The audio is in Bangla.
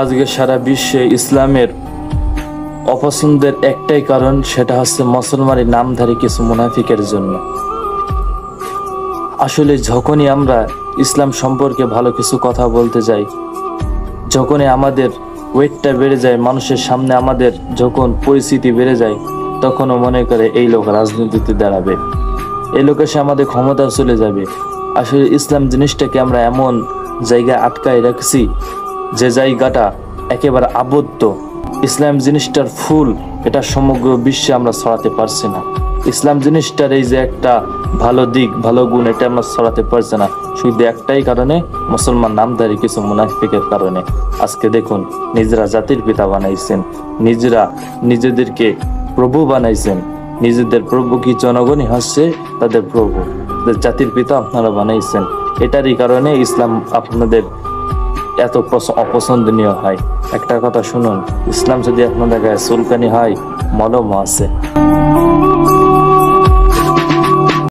আজকে সারা বিশ্বে ইসলামের অপছন্দের একটাই কারণ, সেটা হচ্ছে মুসলমানের নামধারী কিছু মুনাফিকের জন্য। আসলে যখনই আমরা ইসলাম সম্পর্কে ভালো কিছু কথা বলতে যাই, যখনই আমাদের ওয়েটটা বেড়ে যায়, মানুষের সামনে আমাদের যখন পরিস্থিতি বেড়ে যায়, তখনও মনে করে এই লোক রাজনীতিতে দাঁড়াবে, এই লোক এসে আমাদের ক্ষমতা চলে যাবে। আসলে ইসলাম জিনিসটাকে আমরা এমন জায়গায় আটকায় রাখছি যে জায়গাটা একেবারে আবদ্ধ। ইসলাম জিনিসটার ফুল এটা সমগ্র বিশ্বে আমরা ছড়াতে পারছি না। ইসলাম জিনিসটার এই যে একটা ভালো দিক, ভালো গুণ, এটা আমরা ছড়াতে পারছি না, শুধু একটাই কারণে, মুসলমান নামধারী কিছু মুনাফিকের কারণে। আজকে দেখুন, নিজেরা জাতির পিতা বানাইছেন, নিজেরা নিজেদেরকে প্রভু বানাইছেন। নিজেদের প্রভু কি জনগণই হচ্ছে তাদের প্রভু, জাতির পিতা আপনারা বানাইছেন। এটারই কারণে ইসলাম আপনাদের এত অপছন্দনীয় হয়। একটা কথা শুনুন, ইসলাম যদি আপনাদের গায়ে চুলকানি হয়, মলম আছে।